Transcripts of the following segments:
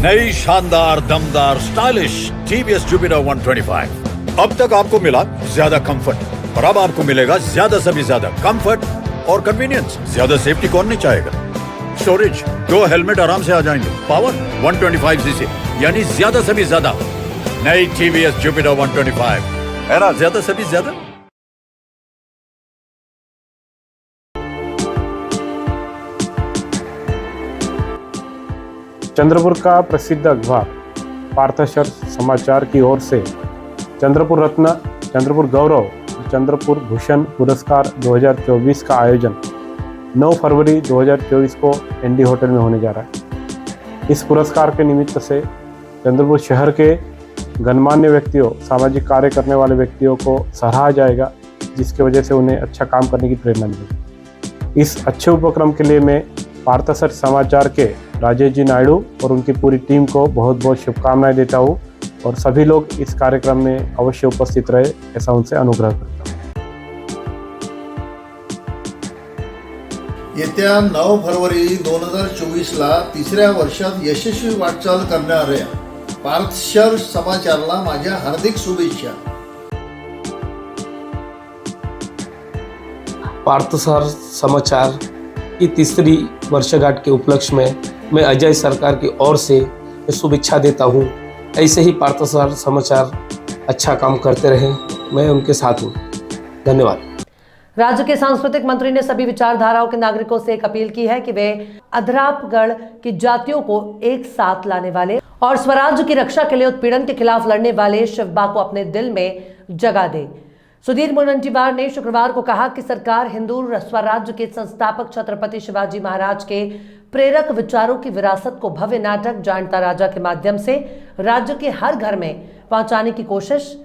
नई शानदार दमदार स्टाइलिश टीवीएस जुपिटर 125। अब तक आपको मिला ज्यादा कंफर्ट और अब आपको मिलेगा ज्यादा से भी ज्यादा कंफर्ट और कन्वीनियंस। ज्यादा सेफ्टी कौन नहीं चाहेगा। स्टोरेज 2 हेलमेट आराम से आ जाएंगे। पावर 125 सीसी यानी ज्यादा से भी ज्यादा। नई टीवीएस जुपिटर 125 है ना, ज्यादा से भी ज्यादा। चंद्रपुर का प्रसिद्ध अखबार पार्थशर समाचार की ओर से चंद्रपुर रत्न, चंद्रपुर गौरव, चंद्रपुर भूषण पुरस्कार 2024 का आयोजन 9 फरवरी 2024 को एनडी होटल में होने जा रहा है। इस पुरस्कार के निमित्त से चंद्रपुर शहर के गणमान्य व्यक्तियों, सामाजिक कार्य करने वाले व्यक्तियों को सराहा जाएगा, जिसकी वजह से उन्हें अच्छा काम करने की प्रेरणा मिलेगी। इस अच्छे उपक्रम के लिए मैं पार्थशर समाचार के राजेश जी नायडू और उनकी पूरी टीम को बहुत बहुत शुभकामनाएं देता हूँ और सभी लोग इस कार्यक्रम में अवश्य उपस्थित रहे, ऐसा उनसे अनुग्रह करता हूँ। येत्या 9 फरवरी 2024ला तिसऱ्या वर्षात यशस्वी वाटचाल करणाऱ्या पार्थशर समाचारला माझ्या हार्दिक शुभेच्छा। पार्थशर समाचार की तीसरी वर्षगांठ के उपलक्ष्य में मैं अजय सरकार की ओर से शुभेच्छा देता हूं। ऐसे ही पार्थशर समाचार अच्छा काम करते रहे, मैं उनके साथ हूं। धन्यवाद। राज्य के सांस्कृतिक मंत्री ने सभी विचारधाराओं के नागरिकों से एक अपील की है कि वे अधरापगढ़ की जातियों को एक साथ लाने वाले और स्वराज्य की रक्षा के लिए उत्पीड़न के खिलाफ लड़ने वाले शिवबा को अपने दिल में जगह दे। सुधीर मुनगंटीवार ने शुक्रवार को कहा कि सरकार हिंदू स्वराज्य के संस्थापक छत्रपति शिवाजी महाराज के प्रेरक विचारों की विरासत को भव्य नाटक जानता राजा के माध्यम से राज्य के हर घर में पहुंचाने की कोशिश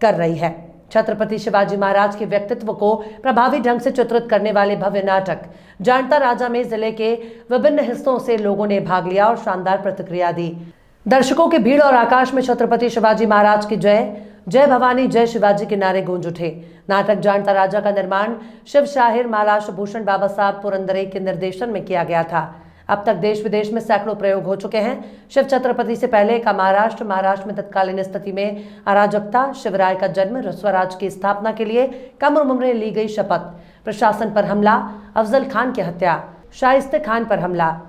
कर रही है। छत्रपति शिवाजी महाराज के व्यक्तित्व को प्रभावी ढंग से चित्रित करने वाले भव्य नाटक जानता राजा में जिले के विभिन्न हिस्सों से लोगों ने भाग लिया और शानदार प्रतिक्रिया दी। दर्शकों की भीड़ और आकाश में छत्रपति शिवाजी महाराज की जय जय भवानी जय शिवाजी के नारे गूंज उठे। नाटक जानता राजा का निर्माण शिव शाहिर महाराष्ट्र भूषण बाबा साहब पुरंदरे के निर्देशन में किया गया था। अब तक देश विदेश में सैकड़ों प्रयोग हो चुके हैं। शिव छत्रपति से पहले का महाराष्ट्र में तत्कालीन स्थिति में अराजकता, शिवराय का जन्म, स्वराज की स्थापना के लिए कम उम्र में ली गई शपथ, प्रशासन पर हमला, अफजल खान की हत्या, शाइस्ते खान पर हमला,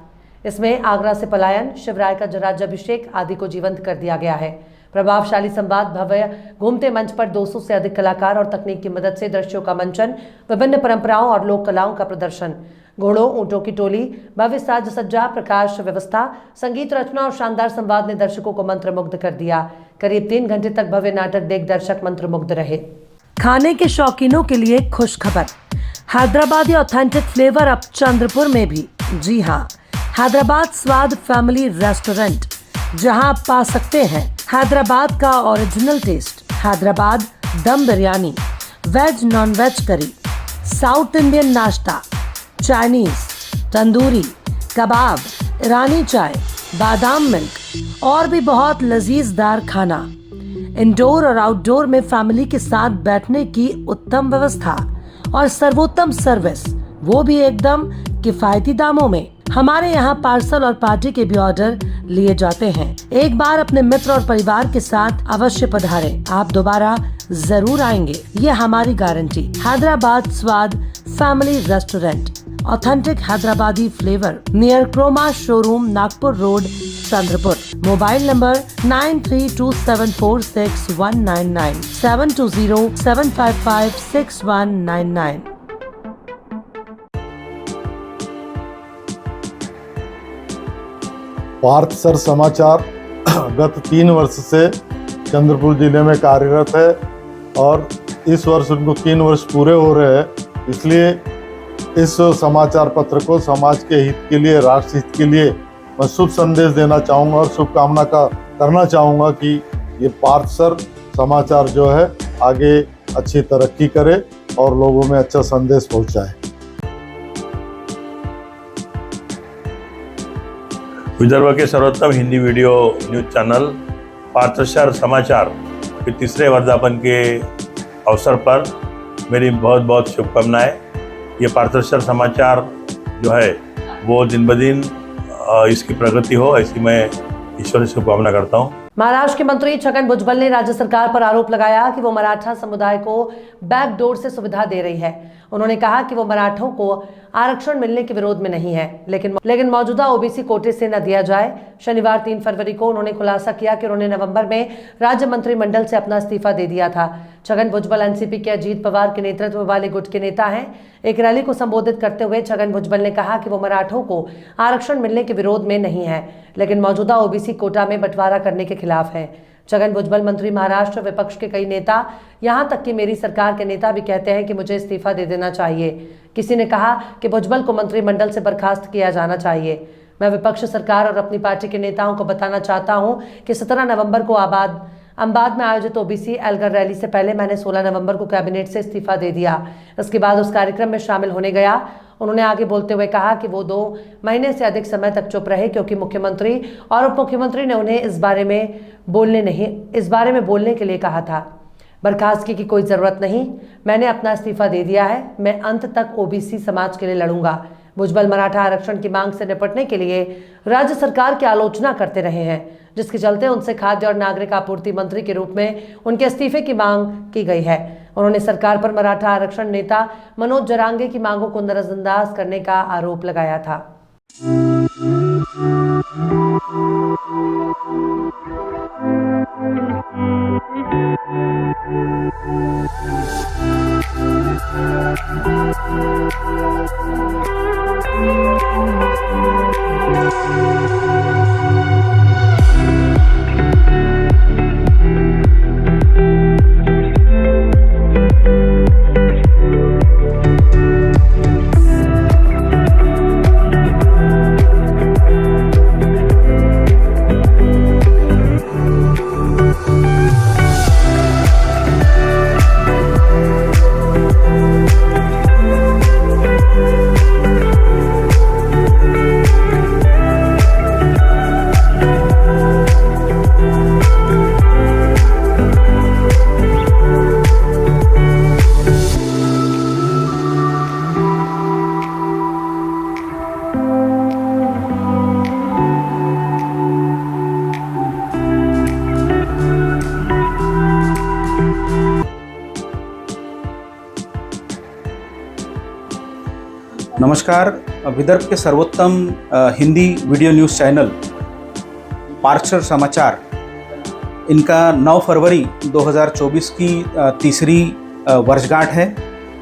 इसमें आगरा से पलायन, शिवराय का राज्याभिषेक आदि को जीवंत कर दिया गया है। प्रभावशाली संवाद, भव्य घूमते मंच पर 200 से अधिक कलाकार और तकनीक की मदद से दृश्यों का मंचन, विभिन्न परंपराओं और लोक कलाओं का प्रदर्शन, घोड़ों ऊंटों की टोली, भव्य साज सज्जा, प्रकाश व्यवस्था, संगीत रचना और शानदार संवाद ने दर्शकों को मंत्रमुग्ध कर दिया। करीब 3 घंटे तक भव्य नाटक देख दर्शक मंत्रमुग्ध रहे। खाने के शौकीनों के लिए खुश खबर, हैदराबादी ऑथेंटिक फ्लेवर अब चंद्रपुर में भी। जी हाँ, हैदराबाद स्वाद फैमिली रेस्टोरेंट, जहां आप पा सकते हैं हैदराबाद का original taste, Hyderabad dum biryani, veg non veg curry, south Indian नाश्ता, चाइनीज, तंदूरी, कबाब, ईरानी चाय, बादाम मिल्क और भी बहुत लजीजदार खाना। इंडोर और आउटडोर में फैमिली के साथ बैठने की उत्तम व्यवस्था और सर्वोत्तम सर्विस, वो भी एकदम किफायती दामों में। हमारे यहाँ पार्सल और पार्टी के भी ऑर्डर लिए जाते हैं। एक बार अपने मित्र और परिवार के साथ अवश्य पधारें, आप दोबारा जरूर आएंगे, ये हमारी गारंटी। Hyderabad Swad family restaurant, authentic Hyderabadi flavour, near Croma showroom, Nagpur road, Chandrapur. Mobile number 9327466199, 7207556199। पार्थशर समाचार गत 3 वर्ष से चंद्रपुर जिले में कार्यरत है और इस वर्ष उनको 3 वर्ष पूरे हो रहे हैं। इसलिए इस समाचार पत्र को समाज के हित के लिए, राष्ट्र हित के लिए मैं शुभ संदेश देना चाहूँगा और शुभकामना करना चाहूँगा कि ये पार्थशर समाचार जो है आगे अच्छी तरक्की करे और लोगों में अच्छा संदेश पहुँचाए। विदर्भ के सर्वोत्तम हिंदी वीडियो न्यूज चैनल पार्थशर समाचार के तीसरे वर्धापन के अवसर पर मेरी बहुत बहुत शुभकामनाएं। ये पार्थशर समाचार जो है वो दिन ब दिन इसकी प्रगति हो, ऐसी मैं ईश्वर से शुभकामना करता हूँ। महाराष्ट्र के मंत्री छगन भुजबल ने राज्य सरकार पर आरोप लगाया कि वो मराठा समुदाय को बैकडोर से सुविधा दे रही है। उन्होंने कहा कि वो मराठों को आरक्षण मिलने के विरोध में नहीं है, लेकिन मौजूदा ओबीसी कोटे से न दिया जाए। शनिवार 3 फरवरी को उन्होंने खुलासा किया कि उन्होंने नवंबर में राज्य मंत्रिमंडल से अपना इस्तीफा दे दिया था। छगन भुजबल एनसीपी के अजीत पवार के नेतृत्व वाले गुट के नेता हैं। एक रैली को संबोधित करते हुए छगन भुजबल ने कहा कि वो मराठों को आरक्षण मिलने के विरोध में नहीं है, लेकिन मौजूदा ओबीसी कोटा में बंटवारा करने के खिलाफ है। छगन भुजबल मंत्री महाराष्ट्र विपक्ष के कई नेता, यहां तक कि मेरी सरकार के नेता भी कहते हैं कि मुझे इस्तीफा दे देना चाहिए। किसी ने कहा कि भुजबल को मंत्रिमंडल से बर्खास्त किया जाना चाहिए। मैं विपक्ष सरकार और अपनी पार्टी के नेताओं को बताना चाहता हूं कि 17 नवंबर को अम्बाद में आयोजित ओबीसी एल्गर रैली से पहले मैंने 16 नवंबर को कैबिनेट से इस्तीफा दे दिया। इसके बाद उस कार्यक्रम में शामिल होने गया। उन्होंने आगे बोलते हुए कहा कि वो 2 महीने से अधिक समय तक चुप रहे क्योंकि मुख्यमंत्री और उप मुख्यमंत्री ने उन्हें इस बारे में बोलने के लिए कहा था। बर्खास्तगी की कोई ज़रूरत नहीं, मैंने अपना इस्तीफा दे दिया है। मैं अंत तक ओबीसी समाज के लिए लड़ूंगा। भुजबल मराठा आरक्षण की मांग से निपटने के लिए राज्य सरकार की आलोचना करते रहे हैं, जिसके चलते उनसे खाद्य और नागरिक आपूर्ति मंत्री के रूप में उनके इस्तीफे की मांग की गई है। उन्होंने सरकार पर मराठा आरक्षण नेता मनोज जरांगे की मांगों को नजरअंदाज करने का आरोप लगाया था। नमस्कार। विदर्भ के सर्वोत्तम हिंदी वीडियो न्यूज़ चैनल पार्थशर समाचार, इनका 9 फरवरी 2024 की तीसरी वर्षगांठ है।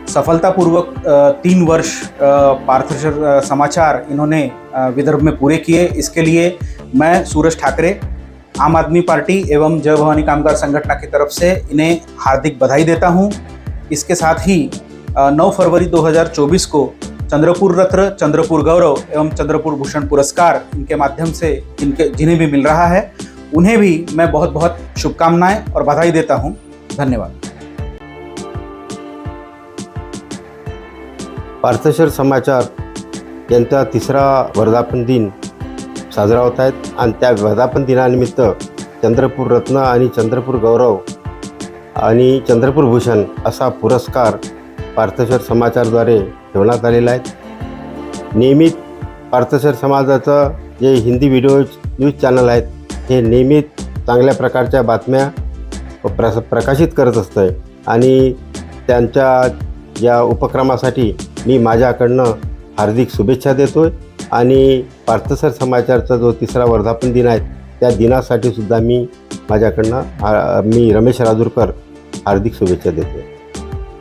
सफलतापूर्वक 3 वर्ष पार्थशर समाचार इन्होंने विदर्भ में पूरे किए। इसके लिए मैं सूरज ठाकरे, आम आदमी पार्टी एवं जय भवानी कामगार संगठन की तरफ से इन्हें हार्दिक बधाई देता हूं। इसके साथ ही 9 फरवरी 2024 को चंद्रपुर रत्न, चंद्रपुर गौरव एवं चंद्रपुर भूषण पुरस्कार इनके माध्यम से जिन्हें भी मिल रहा है, उन्हें भी मैं बहुत बहुत शुभकामनाएं और बधाई देता हूं। धन्यवाद। पार्थशर समाचार यांचा 3रा वर्धापन दिन साजरा होत आहेत आणि त्या वर्धापन दिनानिमित्त चंद्रपूर रत्न आणि चंद्रपूर गौरव आणि चंद्रपूर भूषण असा पुरस्कार पार्थशर समाचारद्वारे ठेवण्यात आलेला आहे। नियमित पार्थशर समाजाचं जे हिंदी न्यूज चॅनल आहेत, हे नियमित चांगल्या प्रकारच्या बातम्या प्रकाशित करत असतं आणि त्यांच्या या उपक्रमासाठी मी माझ्याकडनं हार्दिक शुभेच्छा देतोय आणि पार्थशर समाचारचा जो 3रा वर्धापन दिन आहे, त्या दिनासाठी सुद्धा मी रमेश राजूरकर हार्दिक शुभेच्छा देतोय।